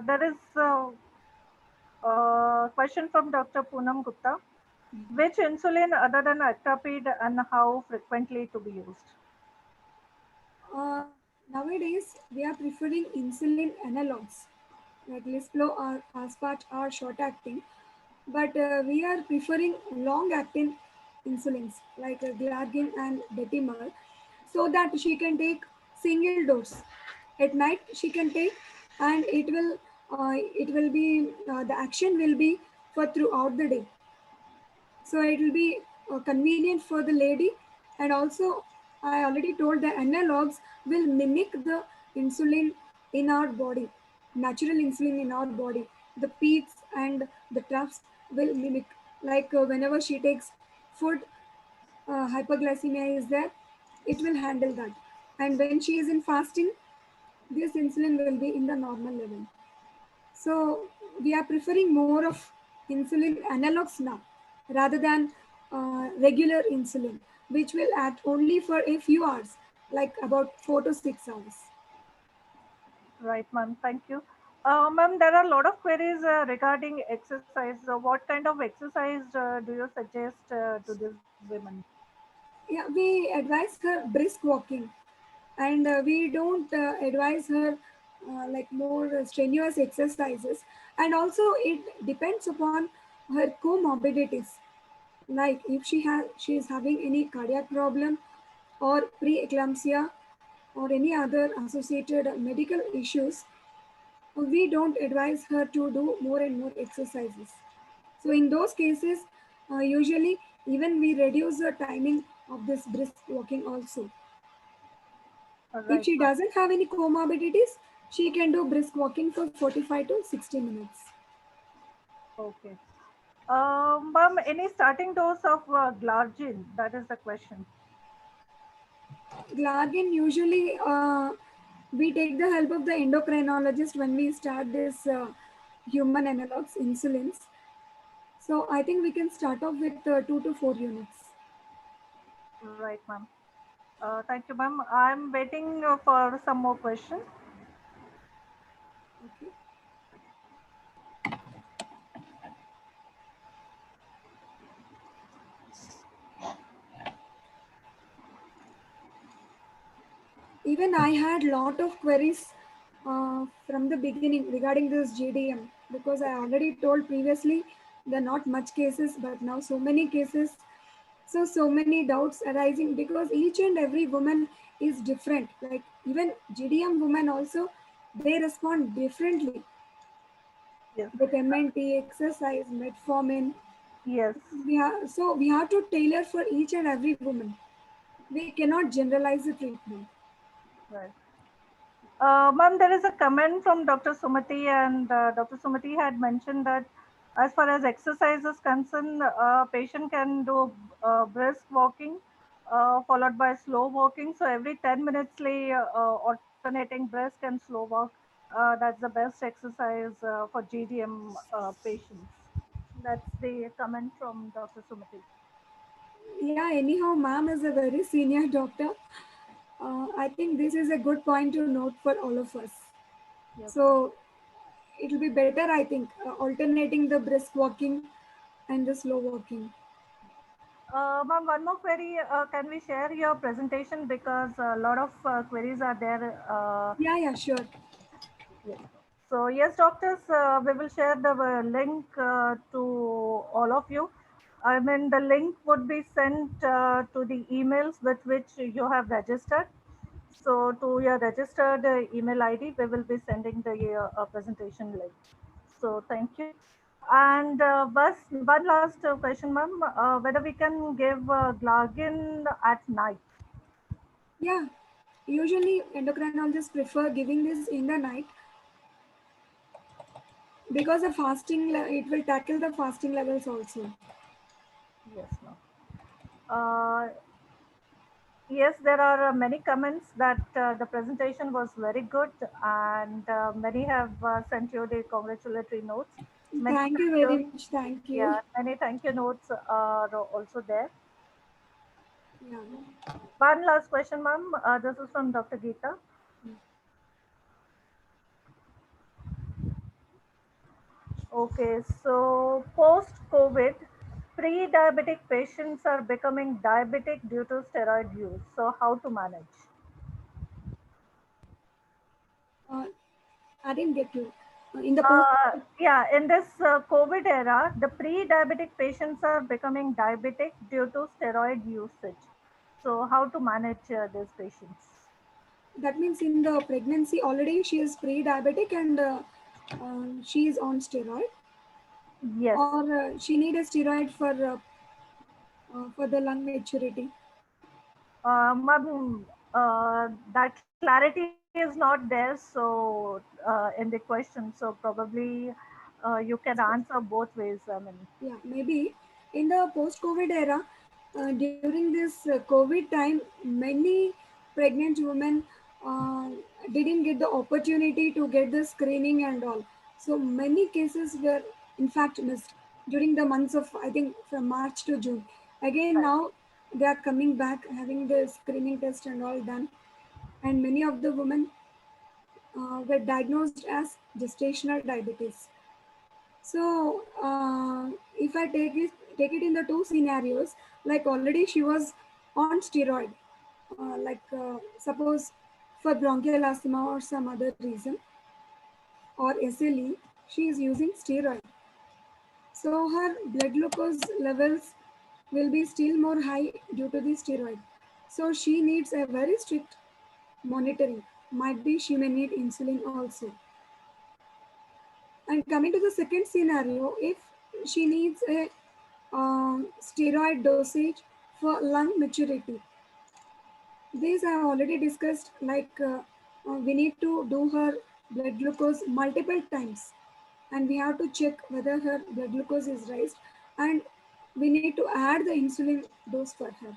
there is question from Dr. Poonam Gupta. Which insulin other than Actapid and how frequently to be used? Uh, Nowadays, we are preferring insulin analogs like Lispro or Aspart or short acting, but we are preferring long acting insulins like Glargine and Detimar so that she can take single dose. At night, she can take, and it will be the action will be for throughout the day. So it will be convenient for the lady, and also I already told the analogs will mimic the insulin in our body, natural insulin in our body. The peaks and the troughs will mimic, like whenever she takes food, hyperglycemia is there, it will handle that. And when she is in fasting, this insulin will be in the normal level. So we are preferring more of insulin analogs now rather than regular insulin, which will act only for a few hours, like about 4 to 6 hours. Right, ma'am. Thank you. Ma'am, there are a lot of queries regarding exercise. So what kind of exercise do you suggest to these women? Yeah, we advise her brisk walking, and we don't advise her like more strenuous exercises. And also, it depends upon her comorbidities. Like if she is having any cardiac problem or preeclampsia or any other associated medical issues, we don't advise her to do more and more exercises. So in those cases, usually even we reduce the timing of this brisk walking also. If Right, she ma'am. doesn't have any comorbidities, she can do brisk walking for 45 to 60 minutes. Okay. Ma'am, any starting dose of Glargine? That is the question. Glargine, usually we take the help of the endocrinologist when we start this human analogs, insulins. So I think we can start off with 2 to 4 units. Right, ma'am. Thank you, ma'am. I'm waiting for some more questions. Okay. Even I had lot of queries from the beginning regarding this GDM, because I already told previously there are not much cases, but now so many cases. So many doubts arising because each and every woman is different. Like even GDM women also, they respond differently Yes. with MNT, exercise, metformin. Yes. So we have to tailor for each and every woman. We cannot generalize the treatment. Right. Ma'am, there is a comment from Dr. Sumati, and Dr. Sumati had mentioned that as far as exercise is concerned, patient can do brisk walking followed by slow walking. So every 10 minutes, alternating brisk and slow walk. That's the best exercise for GDM patients. That's the comment from Dr. Sumati. Yeah, anyhow, ma'am is a very senior doctor. I think this is a good point to note for all of us. Yes, ma'am. So it will be better, I think, alternating the brisk walking and the slow walking. Ma'am, one more query. Can we share your presentation because a lot of queries are there? Yeah, sure. Yes. So yes, doctors, we will share the link to all of you. I mean, the link would be sent to the emails with which you have registered. So to your registered email ID, we will be sending the presentation link. So thank you. And one last question, ma'am. Whether we can give Glargine at night? Yeah, usually endocrinologists prefer giving this in the night because the it will tackle the fasting levels also. Yes, ma'am. Uh, yes, there are many comments that the presentation was very good, and many have sent you the congratulatory notes. Many Thank you thank you. very much. Thank you. Yeah, many thank you notes are also there. Yeah. One last question, ma'am. This is from Dr. Geeta. Okay, so post-COVID, pre-diabetic patients are becoming diabetic due to steroid use. So how to manage? Uh, I didn't get you. In the post, Yeah, in this COVID era, the pre-diabetic patients are becoming diabetic due to steroid usage. So how to manage these patients? that means in the pregnancy already she is pre-diabetic and she is on steroid, Yes, or she need a steroid for the lung maturity. ma'am, that clarity is not there. So in the question, so probably you can answer both ways. I mean, Yeah, maybe in the post-COVID era, during this COVID time, many pregnant women uh, didn't get the opportunity to get the screening and all. So many cases were, in fact, missed during the months of, I think, from March to June. Again, now they are coming back, having the screening test and all done. And many of the women were diagnosed as gestational diabetes. So if I take it in the two scenarios, like already she was on steroid, suppose for bronchial asthma or some other reason, or SLE, she is using steroid. So her blood glucose levels will be still more high due to the steroid. So she needs a very strict monitoring. Might be she may need insulin also. And coming to the second scenario, if she needs a steroid dosage for lung maturity, these I have already discussed. Like we need to do her blood glucose multiple times, and we have to check whether her blood glucose is raised, and we need to add the insulin dose for her.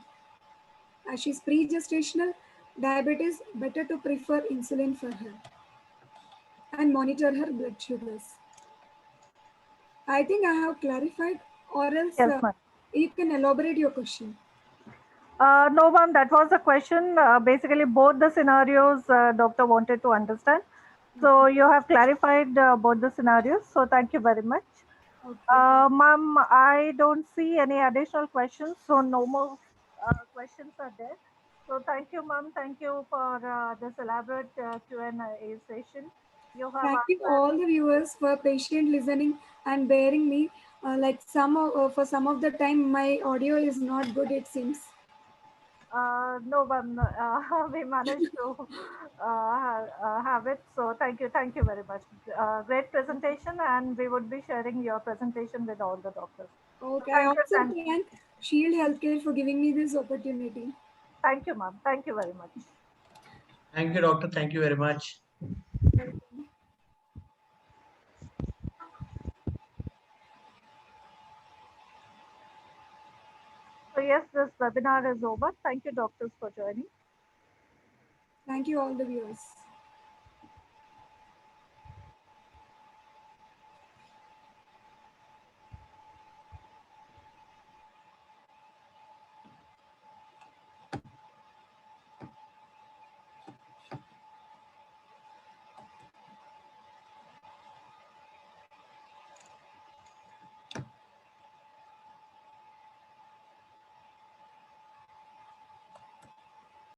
As she's pre-gestational diabetes, better to prefer insulin for her and monitor her blood sugars. I think I have clarified, or else Yes, ma'am. you can elaborate your question. No, ma'am, that was the question. Basically, both the scenarios doctor wanted to understand. So you have clarified both the scenarios. So thank you very much. Okay. Ma'am, I don't see any additional questions. So no more questions are there. So thank you, ma'am. Thank you for this elaborate Q&A session. You have Thank you answered. all the viewers for patient listening and bearing me. Like for some of the time, my audio is not good, it seems. No, ma'am. We managed to have it. So thank you very much. Great presentation, and we would be sharing your presentation with all the doctors. So Okay, I thank you, also thank Shield Healthcare for giving me this opportunity. thank you, ma'am. Thank you very much. Thank you, doctor. Thank you very much. So yes, this webinar is over. Thank you, doctors, for joining. Thank you all the viewers.